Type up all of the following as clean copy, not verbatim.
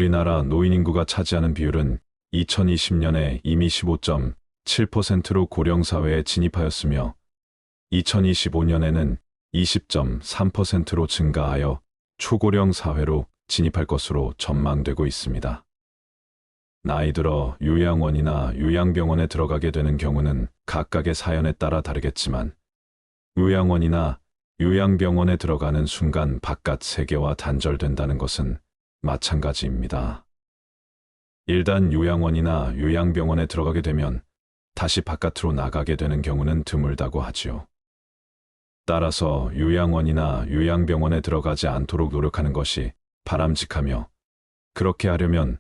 우리나라 노인 인구가 차지하는 비율은 2020년에 이미 15.7%로 고령사회에 진입하였으며 2025년에는 20.3%로 증가하여 초고령 사회로 진입할 것으로 전망되고 있습니다. 나이 들어 요양원이나 요양병원에 들어가게 되는 경우는 각각의 사연에 따라 다르겠지만 요양원이나 요양병원에 들어가는 순간 바깥 세계와 단절된다는 것은 마찬가지입니다. 일단 요양원이나 요양병원에 들어가게 되면 다시 바깥으로 나가게 되는 경우는 드물다고 하지요. 따라서 요양원이나 요양병원에 들어가지 않도록 노력하는 것이 바람직하며, 그렇게 하려면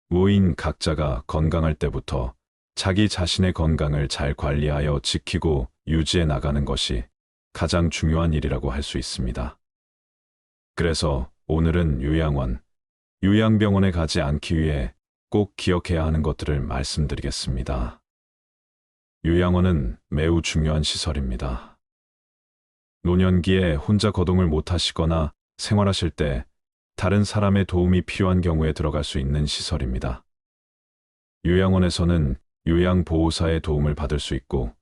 노인 각자가 건강할 때부터 자기 자신의 건강을 잘 관리하여 지키고 유지해 나가는 것이 가장 중요한 일이라고 할 수 있습니다. 그래서 오늘은 요양원, 요양병원에 가지 않기 위해 꼭 기억해야 하는 것들을 말씀드리겠습니다. 요양원은 매우 중요한 시설입니다. 노년기에 혼자 거동을 못하시거나 생활하실 때 다른 사람의 도움이 필요한 경우에 들어갈 수 있는 시설입니다. 요양원에서는 요양보호사의 도움을 받을 수 있고,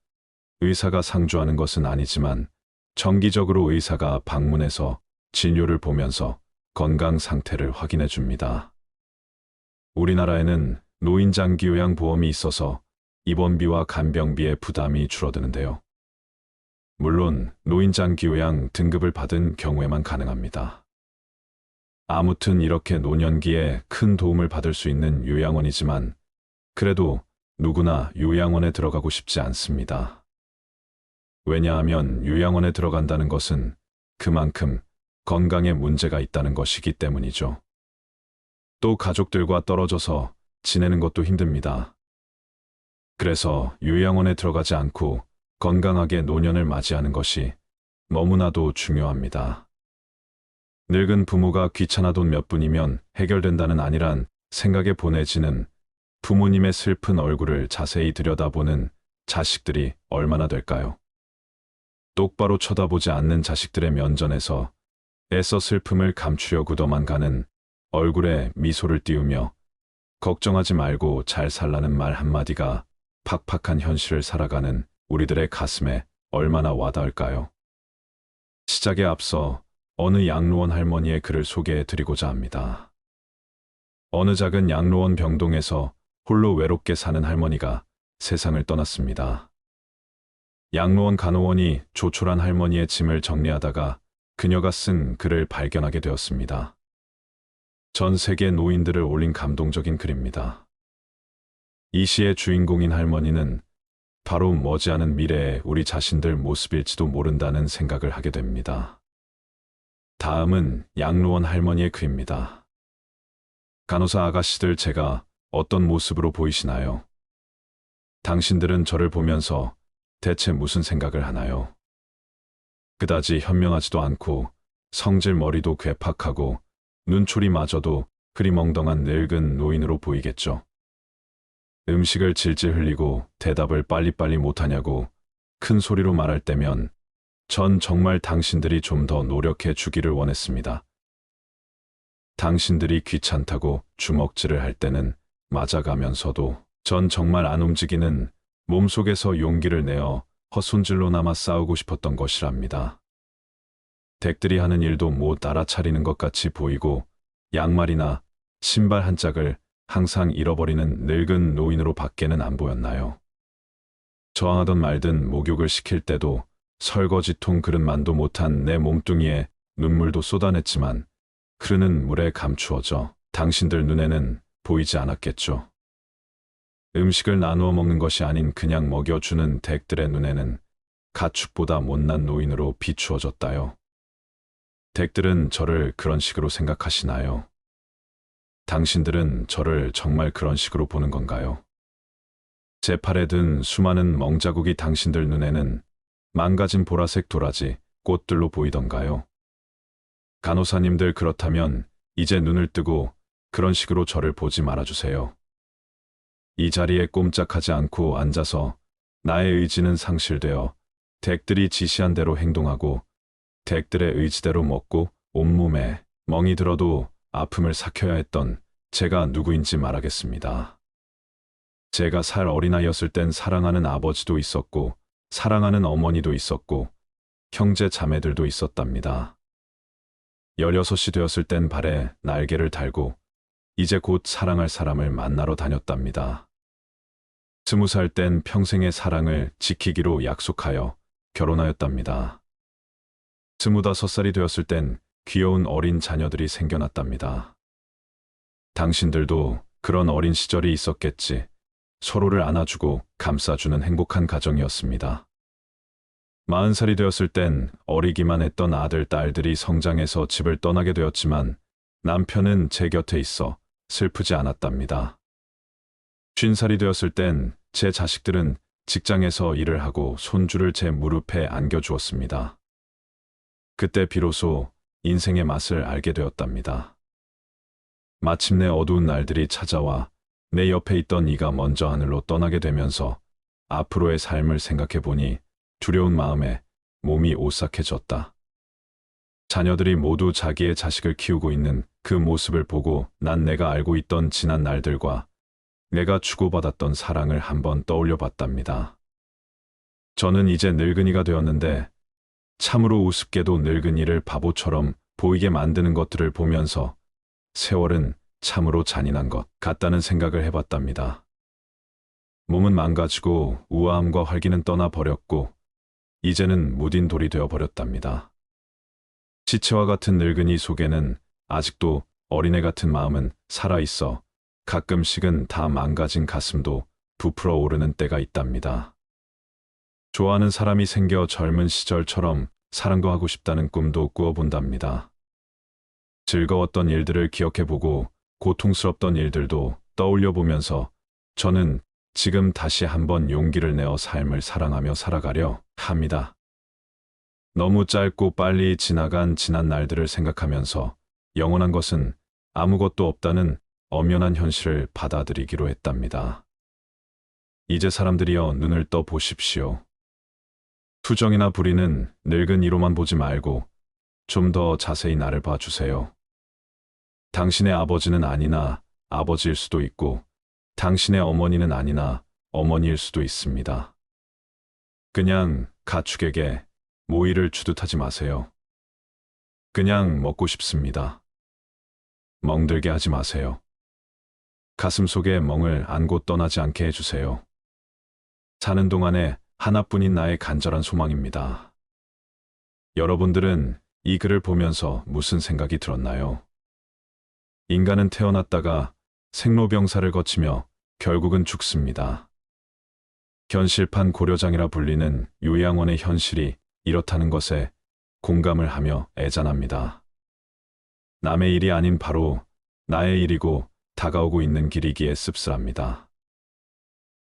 의사가 상주하는 것은 아니지만 정기적으로 의사가 방문해서 진료를 보면서 건강 상태를 확인해 줍니다. 우리나라에는 노인장기요양보험이 있어서 입원비와 간병비의 부담이 줄어드는데요. 물론 노인장기요양 등급을 받은 경우에만 가능합니다. 아무튼 이렇게 노년기에 큰 도움을 받을 수 있는 요양원이지만 그래도 누구나 요양원에 들어가고 싶지 않습니다. 왜냐하면 요양원에 들어간다는 것은 그만큼 건강에 문제가 있다는 것이기 때문이죠. 또 가족들과 떨어져서 지내는 것도 힘듭니다. 그래서 요양원에 들어가지 않고 건강하게 노년을 맞이하는 것이 너무나도 중요합니다. 늙은 부모가 귀찮아 돈 몇 푼이면 해결된다는 아니란 생각에 보내지는 부모님의 슬픈 얼굴을 자세히 들여다보는 자식들이 얼마나 될까요? 똑바로 쳐다보지 않는 자식들의 면전에서 애써 슬픔을 감추려고도만 가는 얼굴에 미소를 띄우며 걱정하지 말고 잘 살라는 말 한마디가 팍팍한 현실을 살아가는 우리들의 가슴에 얼마나 와닿을까요? 시작에 앞서 어느 양로원 할머니의 글을 소개해 드리고자 합니다. 어느 작은 양로원 병동에서 홀로 외롭게 사는 할머니가 세상을 떠났습니다. 양로원 간호원이 조촐한 할머니의 짐을 정리하다가 그녀가 쓴 글을 발견하게 되었습니다. 전 세계 노인들을 올린 감동적인 글입니다. 이 시의 주인공인 할머니는 바로 머지않은 미래의 우리 자신들 모습일지도 모른다는 생각을 하게 됩니다. 다음은 양로원 할머니의 글입니다. 간호사 아가씨들, 제가 어떤 모습으로 보이시나요? 당신들은 저를 보면서 대체 무슨 생각을 하나요? 그다지 현명하지도 않고 성질 머리도 괴팍하고 눈초리마저도 흐리멍덩한 늙은 노인으로 보이겠죠. 음식을 질질 흘리고 대답을 빨리빨리 못하냐고 큰 소리로 말할 때면 전 정말 당신들이 좀 더 노력해 주기를 원했습니다. 당신들이 귀찮다고 주먹질을 할 때는 맞아가면서도 전 정말 안 움직이는 몸속에서 용기를 내어 헛손질로나마 싸우고 싶었던 것이랍니다. 댁들이 하는 일도 못 알아차리는 것 같이 보이고 양말이나 신발 한 짝을 항상 잃어버리는 늙은 노인으로 밖에는 안 보였나요? 저항하던 말든 목욕을 시킬 때도 설거지통 그릇만도 못한 내 몸뚱이에 눈물도 쏟아냈지만 흐르는 물에 감추어져 당신들 눈에는 보이지 않았겠죠. 음식을 나누어 먹는 것이 아닌 그냥 먹여주는 댁들의 눈에는 가축보다 못난 노인으로 비추어졌다요. 댁들은 저를 그런 식으로 생각하시나요? 당신들은 저를 정말 그런 식으로 보는 건가요? 제 팔에 든 수많은 멍자국이 당신들 눈에는 망가진 보라색 도라지, 꽃들로 보이던가요? 간호사님들, 그렇다면 이제 눈을 뜨고 그런 식으로 저를 보지 말아주세요. 이 자리에 꼼짝하지 않고 앉아서 나의 의지는 상실되어 댁들이 지시한 대로 행동하고 댁들의 의지대로 먹고 온몸에 멍이 들어도 아픔을 삭혀야 했던 제가 누구인지 말하겠습니다. 제가 살 어린아이였을 땐 사랑하는 아버지도 있었고, 사랑하는 어머니도 있었고, 형제 자매들도 있었답니다. 16이 되었을 땐 발에 날개를 달고, 이제 곧 사랑할 사람을 만나러 다녔답니다. 20살 땐 평생의 사랑을 지키기로 약속하여 결혼하였답니다. 25살이 되었을 땐 귀여운 어린 자녀들이 생겨났답니다. 당신들도 그런 어린 시절이 있었겠지. 서로를 안아주고 감싸주는 행복한 가정이었습니다. 40살이 되었을 땐 어리기만 했던 아들, 딸들이 성장해서 집을 떠나게 되었지만 남편은 제 곁에 있어 슬프지 않았답니다. 50살이 되었을 땐 제 자식들은 직장에서 일을 하고 손주를 제 무릎에 안겨주었습니다. 그때 비로소 인생의 맛을 알게 되었답니다. 마침내 어두운 날들이 찾아와 내 옆에 있던 이가 먼저 하늘로 떠나게 되면서 앞으로의 삶을 생각해 보니 두려운 마음에 몸이 오싹해졌다. 자녀들이 모두 자기의 자식을 키우고 있는 그 모습을 보고 난 내가 알고 있던 지난 날들과 내가 주고받았던 사랑을 한번 떠올려 봤답니다. 저는 이제 늙은이가 되었는데 참으로 우습게도 늙은이를 바보처럼 보이게 만드는 것들을 보면서 세월은 참으로 잔인한 것 같다는 생각을 해봤답니다. 몸은 망가지고 우아함과 활기는 떠나버렸고 이제는 무딘 돌이 되어버렸답니다. 시체와 같은 늙은이 속에는 아직도 어린애 같은 마음은 살아있어 가끔씩은 다 망가진 가슴도 부풀어 오르는 때가 있답니다. 좋아하는 사람이 생겨 젊은 시절처럼 사랑도 하고 싶다는 꿈도 꾸어본답니다. 즐거웠던 일들을 기억해보고 고통스럽던 일들도 떠올려보면서 저는 지금 다시 한번 용기를 내어 삶을 사랑하며 살아가려 합니다. 너무 짧고 빨리 지나간 지난 날들을 생각하면서 영원한 것은 아무것도 없다는 엄연한 현실을 받아들이기로 했답니다. 이제 사람들이여 눈을 떠 보십시오. 투정이나 불의는 늙은 이로만 보지 말고 좀 더 자세히 나를 봐주세요. 당신의 아버지는 아니나 아버지일 수도 있고 당신의 어머니는 아니나 어머니일 수도 있습니다. 그냥 가축에게 모이를 주듯하지 마세요. 그냥 먹고 싶습니다. 멍들게 하지 마세요. 가슴 속에 멍을 안고 떠나지 않게 해주세요. 사는 동안에 하나뿐인 나의 간절한 소망입니다. 여러분들은 이 글을 보면서 무슨 생각이 들었나요? 인간은 태어났다가 생로병사를 거치며 결국은 죽습니다. 현실판 고려장이라 불리는 요양원의 현실이 이렇다는 것에 공감을 하며 애잔합니다. 남의 일이 아닌 바로 나의 일이고 다가오고 있는 길이기에 씁쓸합니다.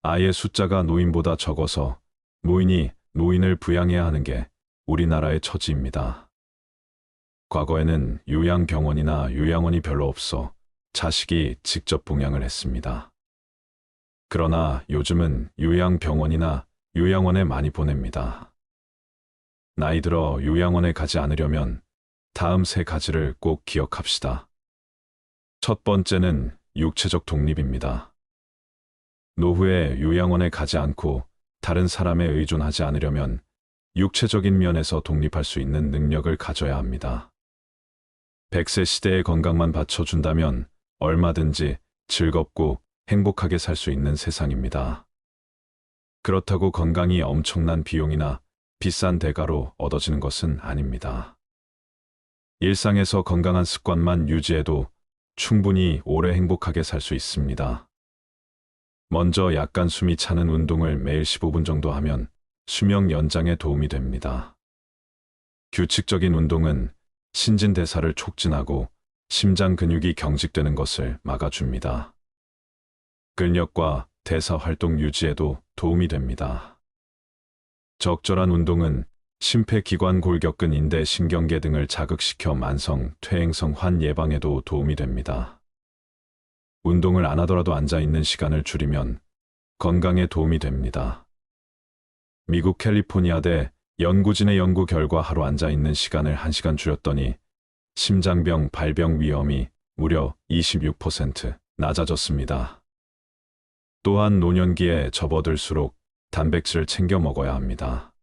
아이의 숫자가 노인보다 적어서 노인이 노인을 부양해야 하는 게 우리나라의 처지입니다. 과거에는 요양병원이나 요양원이 별로 없어 자식이 직접 봉양을 했습니다. 그러나 요즘은 요양병원이나 요양원에 많이 보냅니다. 나이 들어 요양원에 가지 않으려면 다음 세 가지를 꼭 기억합시다. 첫 번째는 육체적 독립입니다. 노후에 요양원에 가지 않고 다른 사람에 의존하지 않으려면 육체적인 면에서 독립할 수 있는 능력을 가져야 합니다. 100세 시대의 건강만 받쳐준다면 얼마든지 즐겁고 행복하게 살 수 있는 세상입니다. 그렇다고 건강이 엄청난 비용이나 비싼 대가로 얻어지는 것은 아닙니다. 일상에서 건강한 습관만 유지해도 충분히 오래 행복하게 살 수 있습니다. 먼저 약간 숨이 차는 운동을 매일 15분 정도 하면 수명 연장에 도움이 됩니다. 규칙적인 운동은 신진대사를 촉진하고 심장 근육이 경직되는 것을 막아줍니다. 근력과 대사 활동 유지에도 도움이 됩니다. 적절한 운동은 심폐기관 골격근 인대 신경계 등을 자극시켜 만성 퇴행성 환 예방에도 도움이 됩니다. 운동을 안 하더라도 앉아있는 시간을 줄이면 건강에 도움이 됩니다. 미국 캘리포니아대 연구진의 연구 결과 하루 앉아있는 시간을 1시간 줄였더니 심장병 발병 위험이 무려 26% 낮아졌습니다. 또한 노년기에 접어들수록 단백질을 챙겨 먹어야 합니다.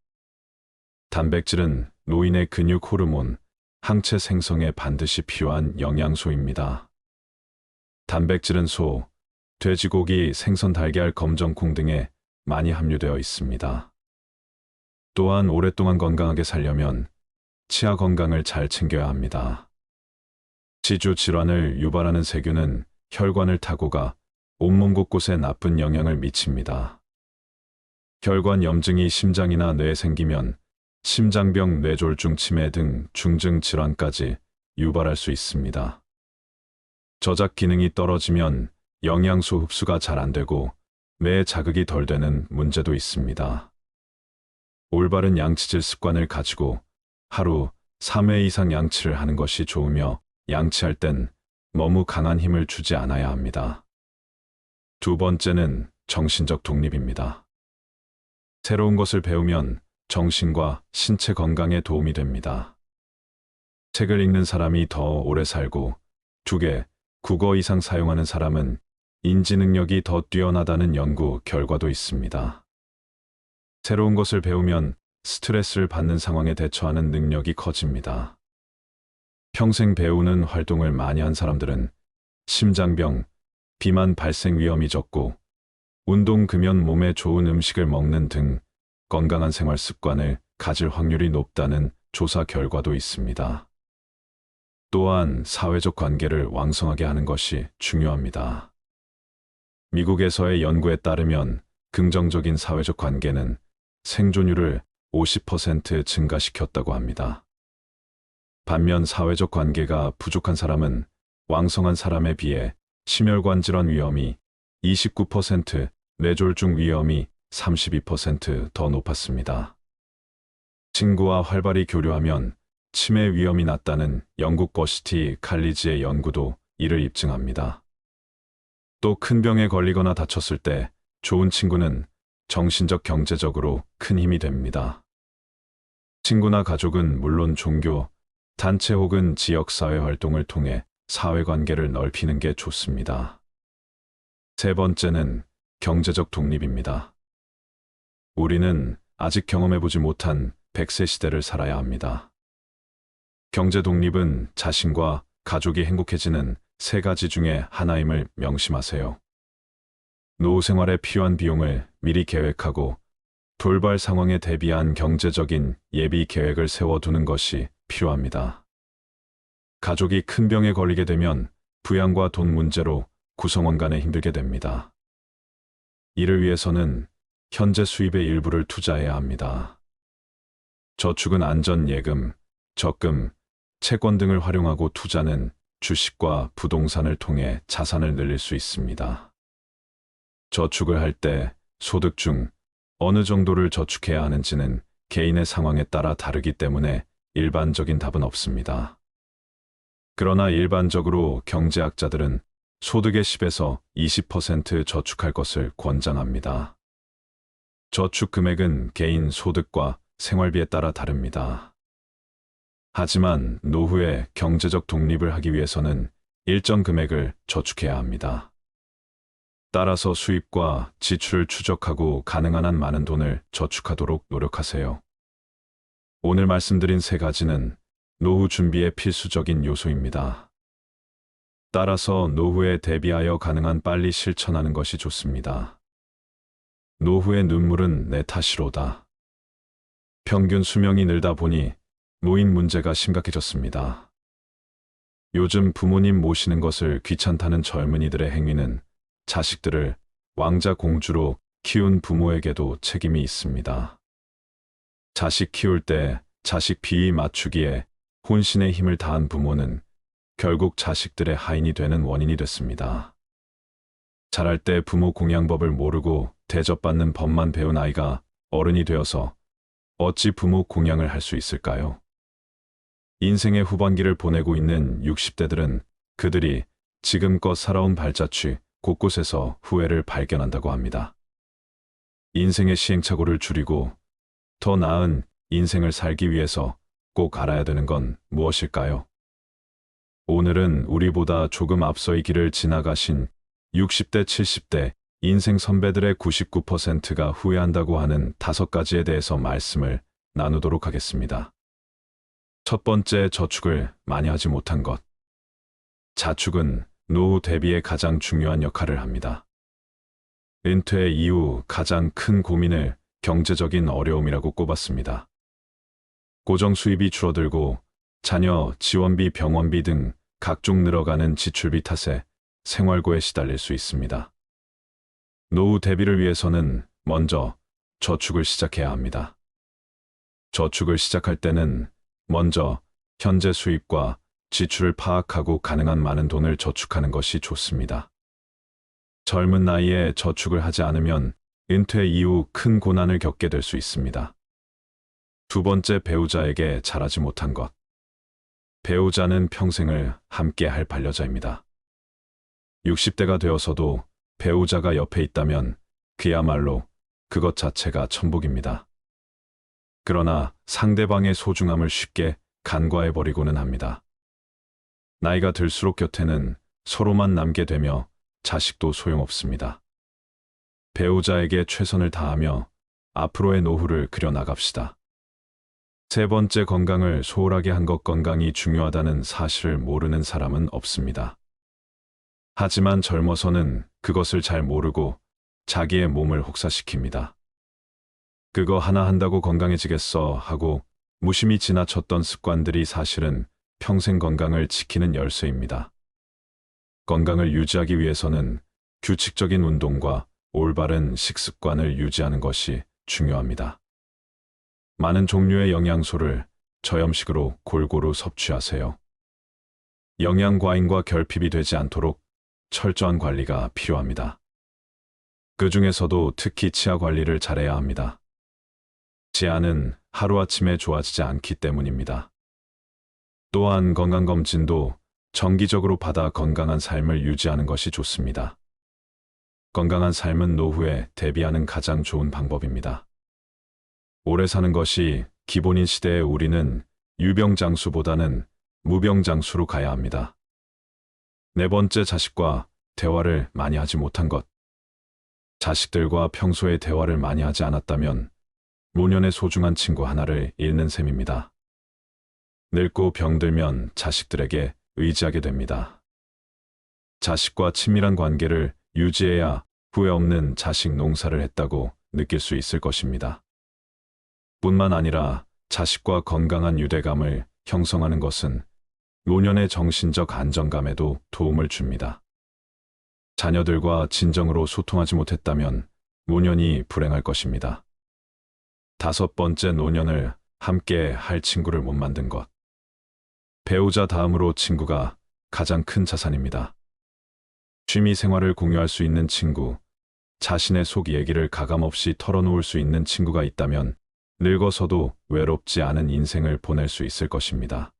단백질은 노인의 근육 호르몬, 항체 생성에 반드시 필요한 영양소입니다. 단백질은 소, 돼지고기, 생선, 달걀, 검정콩 등에 많이 함유되어 있습니다. 또한 오랫동안 건강하게 살려면 치아 건강을 잘 챙겨야 합니다. 치주 질환을 유발하는 세균은 혈관을 타고 가 온몸 곳곳에 나쁜 영향을 미칩니다. 혈관 염증이 심장이나 뇌에 생기면 심장병, 뇌졸중, 치매 등 중증 질환까지 유발할 수 있습니다. 저작 기능이 떨어지면 영양소 흡수가 잘 안 되고 뇌에 자극이 덜 되는 문제도 있습니다. 올바른 양치질 습관을 가지고 하루 3회 이상 양치를 하는 것이 좋으며 양치할 땐 너무 강한 힘을 주지 않아야 합니다. 두 번째는 정신적 독립입니다. 새로운 것을 배우면 정신과 신체 건강에 도움이 됩니다. 책을 읽는 사람이 더 오래 살고 2개, 국어 이상 사용하는 사람은 인지 능력이 더 뛰어나다는 연구 결과도 있습니다. 새로운 것을 배우면 스트레스를 받는 상황에 대처하는 능력이 커집니다. 평생 배우는 활동을 많이 한 사람들은 심장병, 비만 발생 위험이 적고 운동, 금연, 몸에 좋은 음식을 먹는 등 건강한 생활 습관을 가질 확률이 높다는 조사 결과도 있습니다. 또한 사회적 관계를 왕성하게 하는 것이 중요합니다. 미국에서의 연구에 따르면 긍정적인 사회적 관계는 생존율을 50% 증가시켰다고 합니다. 반면 사회적 관계가 부족한 사람은 왕성한 사람에 비해 심혈관 질환 위험이 29%, 뇌졸중 위험이 32% 더 높았습니다. 친구와 활발히 교류하면 치매 위험이 낮다는 영국 버시티 칼리지의 연구도 이를 입증합니다. 또 큰 병에 걸리거나 다쳤을 때 좋은 친구는 정신적, 경제적으로 큰 힘이 됩니다. 친구나 가족은 물론 종교, 단체 혹은 지역사회 활동을 통해 사회관계를 넓히는 게 좋습니다. 세 번째는 경제적 독립입니다. 우리는 아직 경험해보지 못한 100세 시대를 살아야 합니다. 경제 독립은 자신과 가족이 행복해지는 3가지 중에 하나임을 명심하세요. 노후 생활에 필요한 비용을 미리 계획하고 돌발 상황에 대비한 경제적인 예비 계획을 세워두는 것이 필요합니다. 가족이 큰 병에 걸리게 되면 부양과 돈 문제로 구성원 간에 힘들게 됩니다. 이를 위해서는 현재 수입의 일부를 투자해야 합니다. 저축은 안전 예금, 적금, 채권 등을 활용하고 투자는 주식과 부동산을 통해 자산을 늘릴 수 있습니다. 저축을 할 때 소득 중 어느 정도를 저축해야 하는지는 개인의 상황에 따라 다르기 때문에 일반적인 답은 없습니다. 그러나 일반적으로 경제학자들은 소득의 10에서 20% 저축할 것을 권장합니다. 저축 금액은 개인 소득과 생활비에 따라 다릅니다. 하지만 노후에 경제적 독립을 하기 위해서는 일정 금액을 저축해야 합니다. 따라서 수입과 지출을 추적하고 가능한 한 많은 돈을 저축하도록 노력하세요. 오늘 말씀드린 3가지는 노후 준비의 필수적인 요소입니다. 따라서 노후에 대비하여 가능한 빨리 실천하는 것이 좋습니다. 노후의 눈물은 내 탓이로다. 평균 수명이 늘다 보니 노인 문제가 심각해졌습니다. 요즘 부모님 모시는 것을 귀찮다는 젊은이들의 행위는 자식들을 왕자 공주로 키운 부모에게도 책임이 있습니다. 자식 키울 때 자식 비위 맞추기에 혼신의 힘을 다한 부모는 결국 자식들의 하인이 되는 원인이 됐습니다. 자랄 때 부모 공양법을 모르고 대접받는 법만 배운 아이가 어른이 되어서 어찌 부모 공양을 할 수 있을까요? 인생의 후반기를 보내고 있는 60대들은 그들이 지금껏 살아온 발자취 곳곳에서 후회를 발견한다고 합니다. 인생의 시행착오를 줄이고 더 나은 인생을 살기 위해서 꼭 알아야 되는 건 무엇일까요? 오늘은 우리보다 조금 앞서 이 길을 지나가신 60대, 70대 인생 선배들의 99%가 후회한다고 하는 5가지에 대해서 말씀을 나누도록 하겠습니다. 첫 번째, 저축을 많이 하지 못한 것. 자축은 노후 대비에 가장 중요한 역할을 합니다. 은퇴 이후 가장 큰 고민을 경제적인 어려움이라고 꼽았습니다. 고정 수입이 줄어들고 자녀 지원비, 병원비 등 각종 늘어가는 지출비 탓에 생활고에 시달릴 수 있습니다. 노후 대비를 위해서는 먼저 저축을 시작해야 합니다. 저축을 시작할 때는 먼저 현재 수입과 지출을 파악하고 가능한 많은 돈을 저축하는 것이 좋습니다. 젊은 나이에 저축을 하지 않으면 은퇴 이후 큰 고난을 겪게 될 수 있습니다. 두 번째, 배우자에게 잘하지 못한 것. 배우자는 평생을 함께 할 반려자입니다. 60대가 되어서도 배우자가 옆에 있다면 그야말로 그것 자체가 천복입니다. 그러나 상대방의 소중함을 쉽게 간과해버리고는 합니다. 나이가 들수록 곁에는 서로만 남게 되며 자식도 소용없습니다. 배우자에게 최선을 다하며 앞으로의 노후를 그려나갑시다. 세 번째, 건강을 소홀하게 한 것. 건강이 중요하다는 사실을 모르는 사람은 없습니다. 하지만 젊어서는 그것을 잘 모르고 자기의 몸을 혹사시킵니다. 그거 하나 한다고 건강해지겠어 하고 무심히 지나쳤던 습관들이 사실은 평생 건강을 지키는 열쇠입니다. 건강을 유지하기 위해서는 규칙적인 운동과 올바른 식습관을 유지하는 것이 중요합니다. 많은 종류의 영양소를 저염식으로 골고루 섭취하세요. 영양 과잉과 결핍이 되지 않도록 철저한 관리가 필요합니다. 그 중에서도 특히 치아 관리를 잘해야 합니다. 치아는 하루아침에 좋아지지 않기 때문입니다. 또한 건강검진도 정기적으로 받아 건강한 삶을 유지하는 것이 좋습니다. 건강한 삶은 노후에 대비하는 가장 좋은 방법입니다. 오래 사는 것이 기본인 시대에 우리는 유병장수보다는 무병장수로 가야 합니다. 네 번째, 자식과 대화를 많이 하지 못한 것. 자식들과 평소에 대화를 많이 하지 않았다면 노년의 소중한 친구 하나를 잃는 셈입니다. 늙고 병들면 자식들에게 의지하게 됩니다. 자식과 친밀한 관계를 유지해야 후회 없는 자식 농사를 했다고 느낄 수 있을 것입니다. 뿐만 아니라 자식과 건강한 유대감을 형성하는 것은 노년의 정신적 안정감에도 도움을 줍니다. 자녀들과 진정으로 소통하지 못했다면 노년이 불행할 것입니다. 다섯 번째, 노년을 함께 할 친구를 못 만든 것. 배우자 다음으로 친구가 가장 큰 자산입니다. 취미 생활을 공유할 수 있는 친구, 자신의 속 얘기를 가감없이 털어놓을 수 있는 친구가 있다면 늙어서도 외롭지 않은 인생을 보낼 수 있을 것입니다.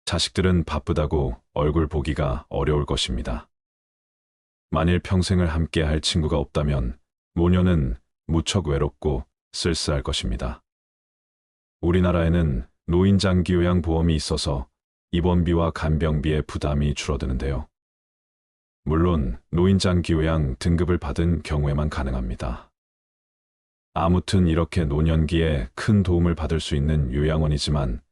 자식들은 바쁘다고 얼굴 보기가 어려울 것입니다. 만일 평생을 함께 할 친구가 없다면 노년은 무척 외롭고 쓸쓸할 것입니다. 우리나라에는 노인장기요양보험이 있어서 입원비와 간병비의 부담이 줄어드는데요. 물론 노인장기요양 등급을 받은 경우에만 가능합니다. 아무튼 이렇게 노년기에 큰 도움을 받을 수 있는 요양원이지만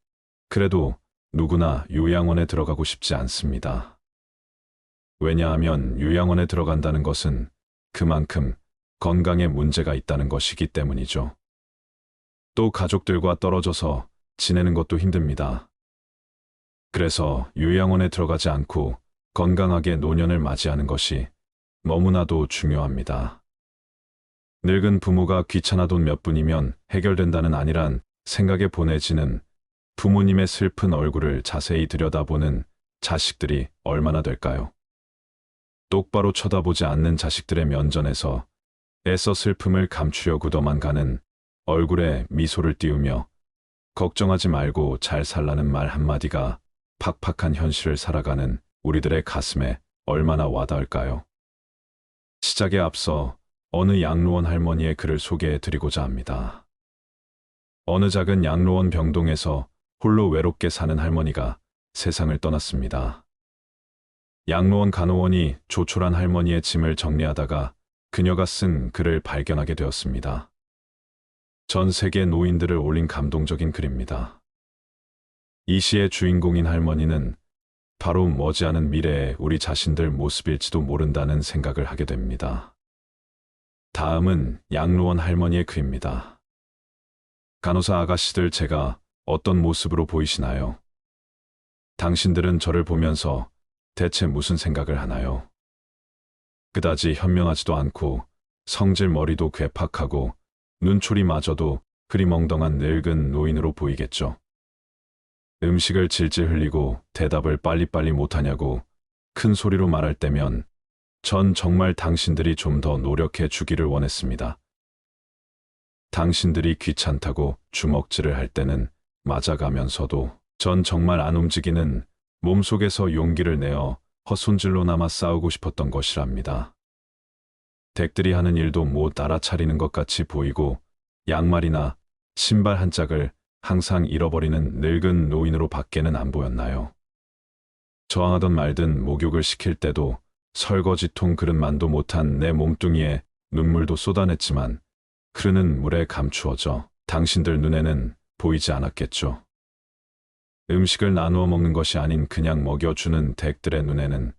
그래도 누구나 요양원에 들어가고 싶지 않습니다. 왜냐하면 요양원에 들어간다는 것은 그만큼 건강에 문제가 있다는 것이기 때문이죠. 또 가족들과 떨어져서 지내는 것도 힘듭니다. 그래서 요양원에 들어가지 않고 건강하게 노년을 맞이하는 것이 너무나도 중요합니다. 늙은 부모가 귀찮아 돈 몇 푼이면 해결된다는 아니란 생각에 보내지는 부모님의 슬픈 얼굴을 자세히 들여다보는 자식들이 얼마나 될까요? 똑바로 쳐다보지 않는 자식들의 면전에서 애써 슬픔을 감추려고도만 가는 얼굴에 미소를 띄우며 걱정하지 말고 잘 살라는 말 한마디가 팍팍한 현실을 살아가는 우리들의 가슴에 얼마나 와닿을까요? 시작에 앞서 어느 양로원 할머니의 글을 소개해 드리고자 합니다. 어느 작은 양로원 병동에서 홀로 외롭게 사는 할머니가 세상을 떠났습니다. 양로원 간호원이 조촐한 할머니의 짐을 정리하다가 그녀가 쓴 글을 발견하게 되었습니다. 전 세계 노인들을 올린 감동적인 글입니다. 이 시의 주인공인 할머니는 바로 머지않은 미래에 우리 자신들 모습일지도 모른다는 생각을 하게 됩니다. 다음은 양로원 할머니의 글입니다. 간호사 아가씨들, 제가 어떤 모습으로 보이시나요? 당신들은 저를 보면서 대체 무슨 생각을 하나요? 그다지 현명하지도 않고 성질 머리도 괴팍하고 눈초리마저도 흐리멍덩한 늙은 노인으로 보이겠죠. 음식을 질질 흘리고 대답을 빨리빨리 못하냐고 큰 소리로 말할 때면 전 정말 당신들이 좀 더 노력해 주기를 원했습니다. 당신들이 귀찮다고 주먹질을 할 때는 맞아가면서도 전 정말 안 움직이는 몸속에서 용기를 내어 헛손질로나마 싸우고 싶었던 것이랍니다. 댁들이 하는 일도 못 알아차리는 것 같이 보이고 양말이나 신발 한 짝을 항상 잃어버리는 늙은 노인으로 밖에는 안 보였나요? 저항하던 말든 목욕을 시킬 때도 설거지통 그릇만도 못한 내 몸뚱이에 눈물도 쏟아냈지만 흐르는 물에 감추어져 당신들 눈에는 보이지 않았겠죠. 음식을 나누어 먹는 것이 아닌 그냥 먹여주는 댁들의 눈에는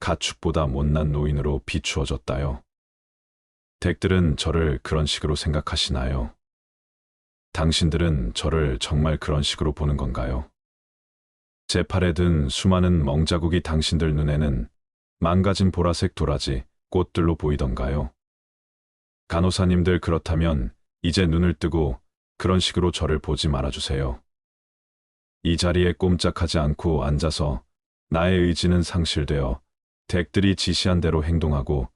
가축보다 못난 노인으로 비추어졌다요. 댁들은 저를 그런 식으로 생각하시나요? 당신들은 저를 정말 그런 식으로 보는 건가요? 제 팔에 든 수많은 멍자국이 당신들 눈에는 망가진 보라색 도라지, 꽃들로 보이던가요? 간호사님들, 그렇다면 이제 눈을 뜨고 그런 식으로 저를 보지 말아주세요. 이 자리에 꼼짝하지 않고 앉아서 나의 의지는 상실되어 댁들이 지시한 대로 행동하고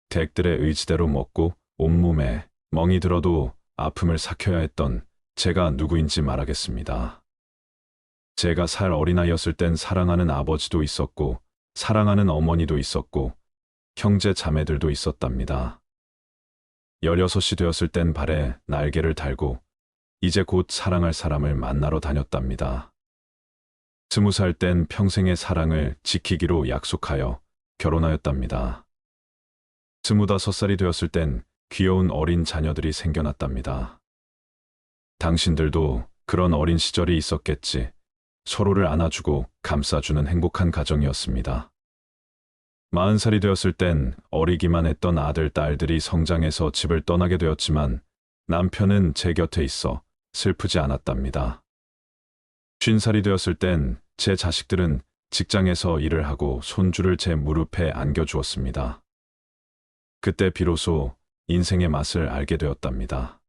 댁들의 의지대로 먹고 온몸에 멍이 들어도 아픔을 삭혀야 했던 제가 누구인지 말하겠습니다. 제가 살 어린아이였을 땐 사랑하는 아버지도 있었고 사랑하는 어머니도 있었고 형제 자매들도 있었답니다. 16이 되었을 땐 발에 날개를 달고 이제 곧 사랑할 사람을 만나러 다녔답니다. 20살 땐 평생의 사랑을 지키기로 약속하여 결혼하였답니다. 25살이 되었을 땐 귀여운 어린 자녀들이 생겨났답니다. 당신들도 그런 어린 시절이 있었겠지. 서로를 안아주고 감싸주는 행복한 가정이었습니다. 40살이 되었을 땐 어리기만 했던 아들, 딸들이 성장해서 집을 떠나게 되었지만 남편은 제 곁에 있어 슬프지 않았답니다. 50살이 되었을 땐 제 자식들은 직장에서 일을 하고 손주를 제 무릎에 안겨주었습니다. 그때 비로소 인생의 맛을 알게 되었답니다.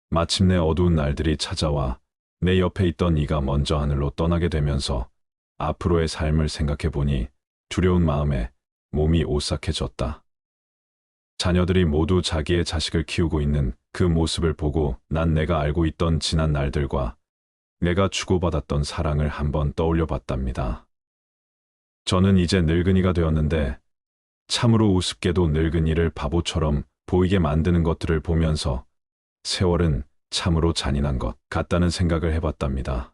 마침내 어두운 날들이 찾아와 내 옆에 있던 이가 먼저 하늘로 떠나게 되면서 앞으로의 삶을 생각해 보니 두려운 마음에 몸이 오싹해졌다. 자녀들이 모두 자기의 자식을 키우고 있는 그 모습을 보고 난 내가 알고 있던 지난 날들과 내가 주고받았던 사랑을 한번 떠올려 봤답니다. 저는 이제 늙은이가 되었는데 참으로 우습게도 늙은이를 바보처럼 보이게 만드는 것들을 보면서 세월은 참으로 잔인한 것 같다는 생각을 해봤답니다.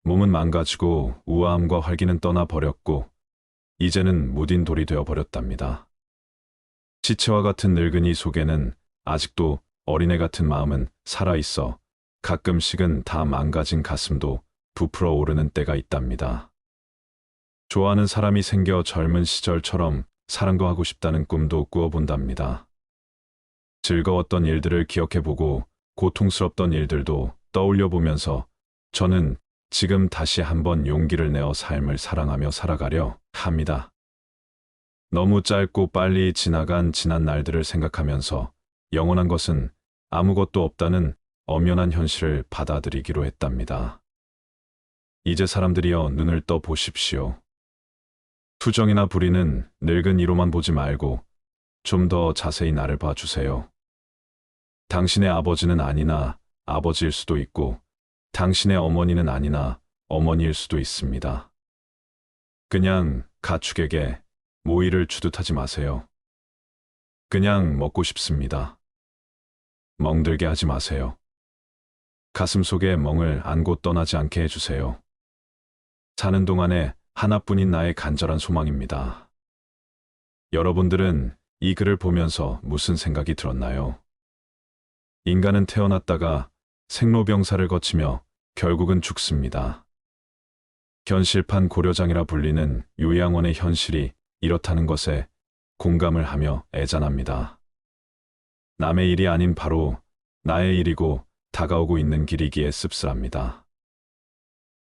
몸은 망가지고 우아함과 활기는 떠나버렸고 이제는 무딘 돌이 되어버렸답니다. 시체와 같은 늙은이 속에는 아직도 어린애 같은 마음은 살아있어 가끔씩은 다 망가진 가슴도 부풀어 오르는 때가 있답니다. 좋아하는 사람이 생겨 젊은 시절처럼 사랑도 하고 싶다는 꿈도 꾸어본답니다. 즐거웠던 일들을 기억해보고 고통스럽던 일들도 떠올려보면서 저는 지금 다시 한번 용기를 내어 삶을 사랑하며 살아가려 합니다. 너무 짧고 빨리 지나간 지난 날들을 생각하면서 영원한 것은 아무것도 없다는 엄연한 현실을 받아들이기로 했답니다. 이제 사람들이여 눈을 떠 보십시오. 투정이나 불의는 늙은 이로만 보지 말고 좀 더 자세히 나를 봐주세요. 당신의 아버지는 아니나 아버지일 수도 있고 당신의 어머니는 아니나 어머니일 수도 있습니다. 그냥 가축에게 모이를 주듯하지 마세요. 그냥 먹고 싶습니다. 멍들게 하지 마세요. 가슴 속에 멍을 안고 떠나지 않게 해주세요. 사는 동안에 하나뿐인 나의 간절한 소망입니다. 여러분들은 이 글을 보면서 무슨 생각이 들었나요? 인간은 태어났다가 생로병사를 거치며 결국은 죽습니다. 현실판 고려장이라 불리는 요양원의 현실이 이렇다는 것에 공감을 하며 애잔합니다. 남의 일이 아닌 바로 나의 일이고 다가오고 있는 길이기에 씁쓸합니다.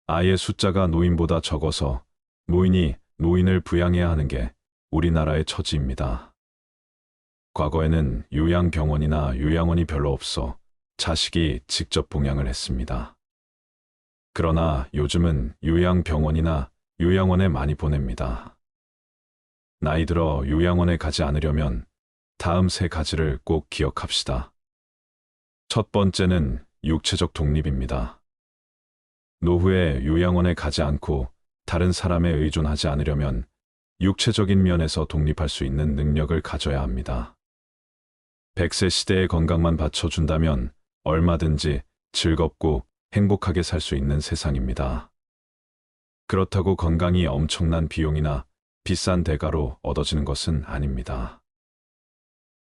아이의 숫자가 노인보다 적어서 노인이 노인을 부양해야 하는 게 우리나라의 처지입니다. 과거에는 요양병원이나 요양원이 별로 없어 자식이 직접 봉양을 했습니다. 그러나 요즘은 요양병원이나 요양원에 많이 보냅니다. 나이 들어 요양원에 가지 않으려면 다음 세 가지를 꼭 기억합시다. 첫 번째는 육체적 독립입니다. 노후에 요양원에 가지 않고 다른 사람에 의존하지 않으려면 육체적인 면에서 독립할 수 있는 능력을 가져야 합니다. 100세 시대의 건강만 받쳐준다면 얼마든지 즐겁고 행복하게 살 수 있는 세상입니다. 그렇다고 건강이 엄청난 비용이나 비싼 대가로 얻어지는 것은 아닙니다.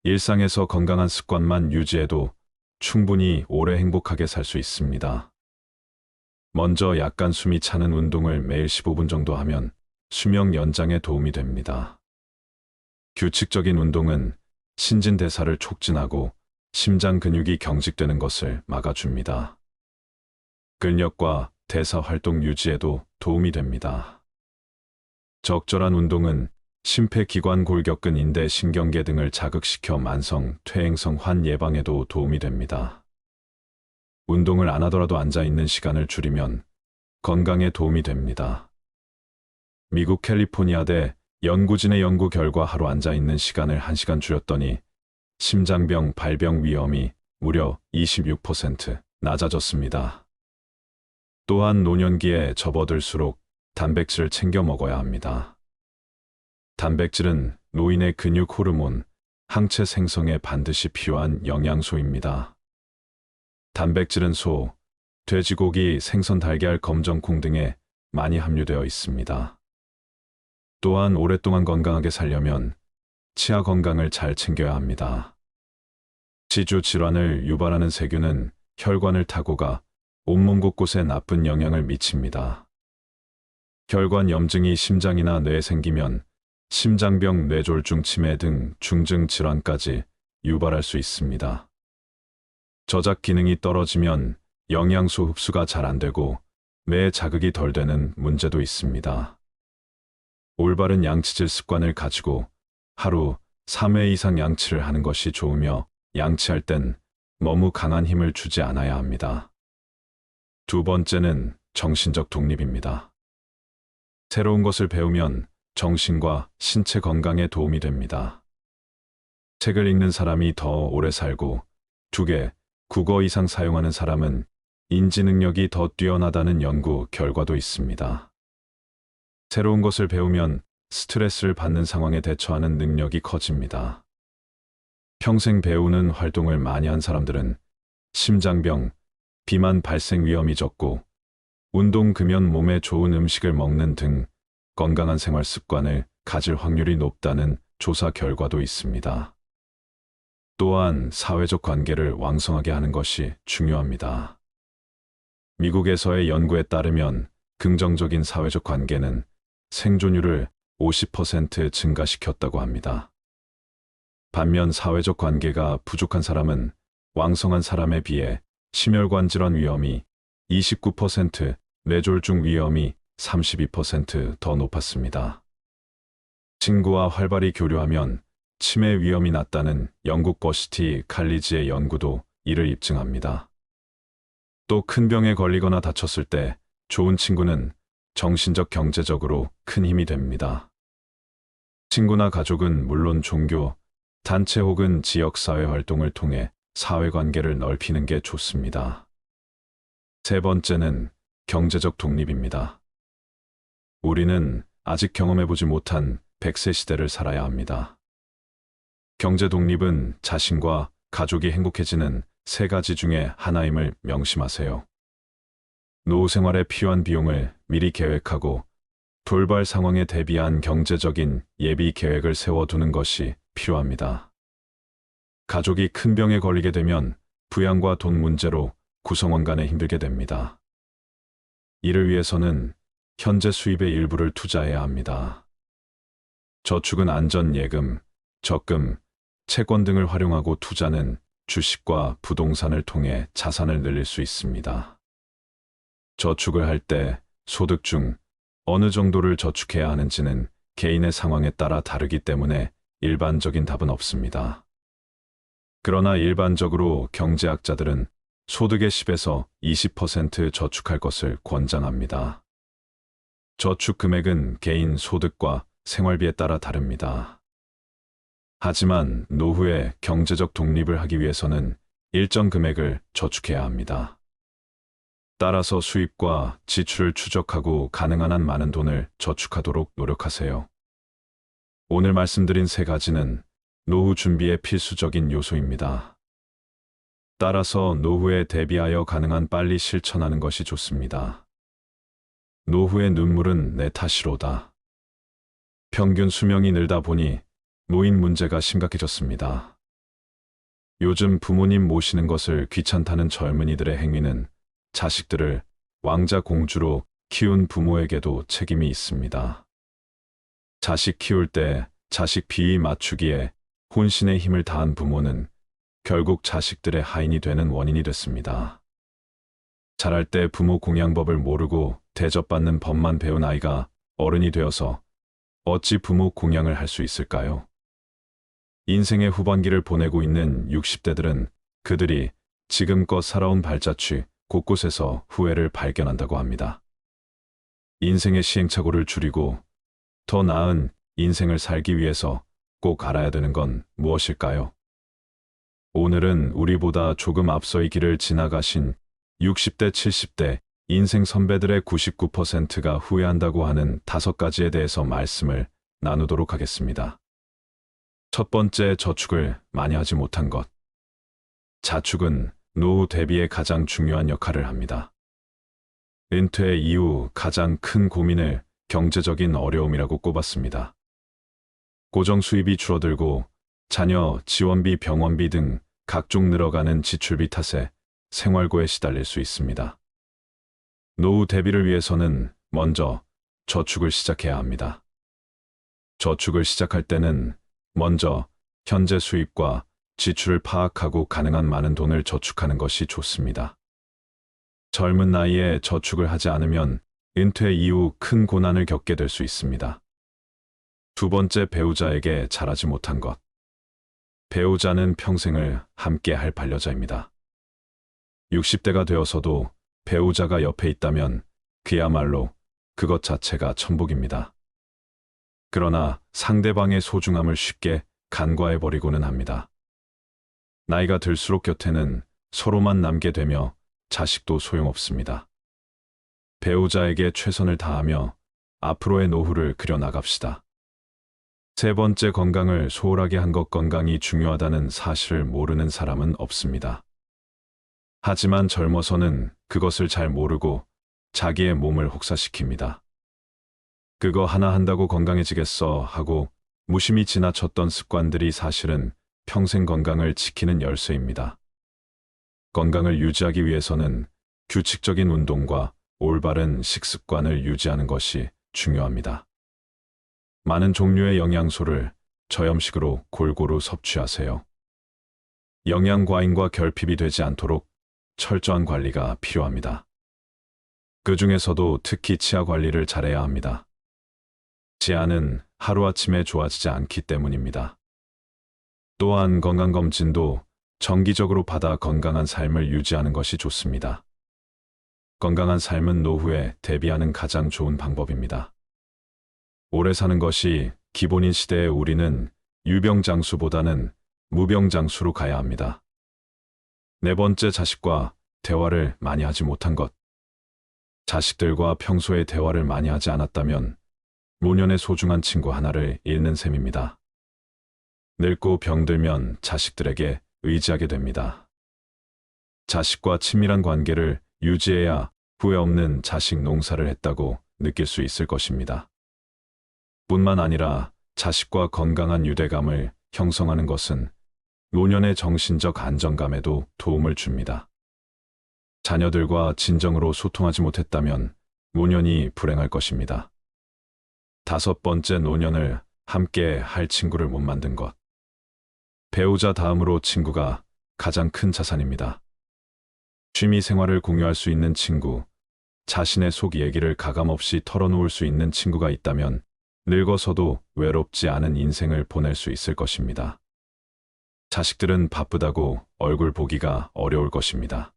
일상에서 건강한 습관만 유지해도 충분히 오래 행복하게 살 수 있습니다. 먼저 약간 숨이 차는 운동을 매일 15분 정도 하면 수명 연장에 도움이 됩니다. 규칙적인 운동은 신진대사를 촉진하고 심장 근육이 경직되는 것을 막아줍니다. 근력과 대사 활동 유지에도 도움이 됩니다. 적절한 운동은 심폐기관 골격근 인대 신경계 등을 자극시켜 만성 퇴행성 환 예방에도 도움이 됩니다. 운동을 안 하더라도 앉아있는 시간을 줄이면 건강에 도움이 됩니다. 미국 캘리포니아대 연구진의 연구 결과 하루 앉아있는 시간을 1시간 줄였더니 심장병 발병 위험이 무려 26% 낮아졌습니다. 또한 노년기에 접어들수록 단백질을 챙겨 먹어야 합니다. 단백질은 노인의 근육 호르몬, 항체 생성에 반드시 필요한 영양소입니다. 단백질은 소, 돼지고기, 생선, 달걀, 검정콩 등에 많이 함유되어 있습니다. 또한 오랫동안 건강하게 살려면 치아 건강을 잘 챙겨야 합니다. 치주 질환을 유발하는 세균은 혈관을 타고 가 온몸 곳곳에 나쁜 영향을 미칩니다. 혈관 염증이 심장이나 뇌에 생기면 심장병, 뇌졸중, 치매 등 중증 질환까지 유발할 수 있습니다. 저작 기능이 떨어지면 영양소 흡수가 잘 안 되고 뇌에 자극이 덜 되는 문제도 있습니다. 올바른 양치질 습관을 가지고 하루 3회 이상 양치를 하는 것이 좋으며 양치할 땐 너무 강한 힘을 주지 않아야 합니다. 두 번째는 정신적 독립입니다. 새로운 것을 배우면 정신과 신체 건강에 도움이 됩니다. 책을 읽는 사람이 더 오래 살고 2개 국어 이상 사용하는 사람은 인지 능력이 더 뛰어나다는 연구 결과도 있습니다. 새로운 것을 배우면 스트레스를 받는 상황에 대처하는 능력이 커집니다. 평생 배우는 활동을 많이 한 사람들은 심장병, 비만 발생 위험이 적고 운동, 금연, 몸에 좋은 음식을 먹는 등 건강한 생활 습관을 가질 확률이 높다는 조사 결과도 있습니다. 또한 사회적 관계를 왕성하게 하는 것이 중요합니다. 미국에서의 연구에 따르면 긍정적인 사회적 관계는 생존율을 50% 증가시켰다고 합니다. 반면 사회적 관계가 부족한 사람은 왕성한 사람에 비해 심혈관 질환 위험이 29%, 뇌졸중 위험이 32% 더 높았습니다. 친구와 활발히 교류하면 치매 위험이 낮다는 영국 버시티 칼리지의 연구도 이를 입증합니다. 또 큰 병에 걸리거나 다쳤을 때 좋은 친구는 정신적, 경제적으로 큰 힘이 됩니다. 친구나 가족은 물론 종교, 단체 혹은 지역사회 활동을 통해 사회관계를 넓히는 게 좋습니다. 세 번째는 경제적 독립입니다. 우리는 아직 경험해보지 못한 100세 시대를 살아야 합니다. 경제 독립은 자신과 가족이 행복해지는 세 가지 중에 하나임을 명심하세요. 노후 생활에 필요한 비용을 미리 계획하고 돌발 상황에 대비한 경제적인 예비 계획을 세워두는 것이 필요합니다. 가족이 큰 병에 걸리게 되면 부양과 돈 문제로 구성원 간에 힘들게 됩니다. 이를 위해서는 현재 수입의 일부를 투자해야 합니다. 저축은 안전 예금, 적금, 채권 등을 활용하고 투자는 주식과 부동산을 통해 자산을 늘릴 수 있습니다. 저축을 할 때 소득 중 어느 정도를 저축해야 하는지는 개인의 상황에 따라 다르기 때문에 일반적인 답은 없습니다. 그러나 일반적으로 경제학자들은 소득의 10에서 20% 저축할 것을 권장합니다. 저축 금액은 개인 소득과 생활비에 따라 다릅니다. 하지만 노후에 경제적 독립을 하기 위해서는 일정 금액을 저축해야 합니다. 따라서 수입과 지출을 추적하고 가능한 한 많은 돈을 저축하도록 노력하세요. 오늘 말씀드린 세 가지는 노후 준비의 필수적인 요소입니다. 따라서 노후에 대비하여 가능한 빨리 실천하는 것이 좋습니다. 노후의 눈물은 내 탓이로다. 평균 수명이 늘다 보니 노인 문제가 심각해졌습니다. 요즘 부모님 모시는 것을 귀찮다는 젊은이들의 행위는 자식들을 왕자 공주로 키운 부모에게도 책임이 있습니다. 자식 키울 때 자식 비위 맞추기에 혼신의 힘을 다한 부모는 결국 자식들의 하인이 되는 원인이 됐습니다. 자랄 때 부모 공양법을 모르고 대접받는 법만 배운 아이가 어른이 되어서 어찌 부모 공양을 할 수 있을까요? 인생의 후반기를 보내고 있는 60대들은 그들이 지금껏 살아온 발자취 곳곳에서 후회를 발견한다고 합니다. 인생의 시행착오를 줄이고 더 나은 인생을 살기 위해서 꼭 알아야 되는 건 무엇일까요? 오늘은 우리보다 조금 앞서 이 길을 지나가신 60대, 70대 인생 선배들의 99%가 후회한다고 하는 5가지에 대해서 말씀을 나누도록 하겠습니다. 첫 번째, 저축을 많이 하지 못한 것. 자축은 노후 대비에 가장 중요한 역할을 합니다. 은퇴 이후 가장 큰 고민을 경제적인 어려움이라고 꼽았습니다. 고정 수입이 줄어들고 자녀 지원비, 병원비 등 각종 늘어가는 지출비 탓에 생활고에 시달릴 수 있습니다. 노후 대비를 위해서는 먼저 저축을 시작해야 합니다. 저축을 시작할 때는 먼저 현재 수입과 지출을 파악하고 가능한 많은 돈을 저축하는 것이 좋습니다. 젊은 나이에 저축을 하지 않으면 은퇴 이후 큰 고난을 겪게 될 수 있습니다. 두 번째, 배우자에게 잘하지 못한 것. 배우자는 평생을 함께 할 반려자입니다. 60대가 되어서도 배우자가 옆에 있다면 그야말로 그것 자체가 천복입니다. 그러나 상대방의 소중함을 쉽게 간과해버리고는 합니다. 나이가 들수록 곁에는 서로만 남게 되며 자식도 소용없습니다. 배우자에게 최선을 다하며 앞으로의 노후를 그려나갑시다. 세 번째, 건강을 소홀하게 한 것. 건강이 중요하다는 사실을 모르는 사람은 없습니다. 하지만 젊어서는 그것을 잘 모르고 자기의 몸을 혹사시킵니다. 그거 하나 한다고 건강해지겠어 하고 무심히 지나쳤던 습관들이 사실은 평생 건강을 지키는 열쇠입니다. 건강을 유지하기 위해서는 규칙적인 운동과 올바른 식습관을 유지하는 것이 중요합니다. 많은 종류의 영양소를 저염식으로 골고루 섭취하세요. 영양 과잉과 결핍이 되지 않도록 철저한 관리가 필요합니다. 그 중에서도 특히 치아 관리를 잘해야 합니다. 치아는 하루아침에 좋아지지 않기 때문입니다. 또한 건강검진도 정기적으로 받아 건강한 삶을 유지하는 것이 좋습니다. 건강한 삶은 노후에 대비하는 가장 좋은 방법입니다. 오래 사는 것이 기본인 시대에 우리는 유병장수보다는 무병장수로 가야 합니다. 네 번째, 자식과 대화를 많이 하지 못한 것. 자식들과 평소에 대화를 많이 하지 않았다면 노년의 소중한 친구 하나를 잃는 셈입니다. 늙고 병들면 자식들에게 의지하게 됩니다. 자식과 친밀한 관계를 유지해야 후회 없는 자식 농사를 했다고 느낄 수 있을 것입니다. 뿐만 아니라 자식과 건강한 유대감을 형성하는 것은 노년의 정신적 안정감에도 도움을 줍니다. 자녀들과 진정으로 소통하지 못했다면 노년이 불행할 것입니다. 다섯 번째, 노년을 함께 할 친구를 못 만든 것. 배우자 다음으로 친구가 가장 큰 자산입니다. 취미 생활을 공유할 수 있는 친구, 자신의 속 얘기를 가감없이 털어놓을 수 있는 친구가 있다면 늙어서도 외롭지 않은 인생을 보낼 수 있을 것입니다. 자식들은 바쁘다고 얼굴 보기가 어려울 것입니다.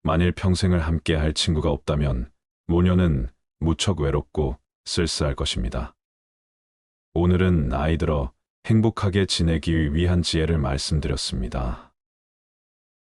만일 평생을 함께 할 친구가 없다면 노년은 무척 외롭고 쓸쓸할 것입니다. 오늘은 아이 들어 행복하게 지내기 위한 지혜를 말씀드렸습니다.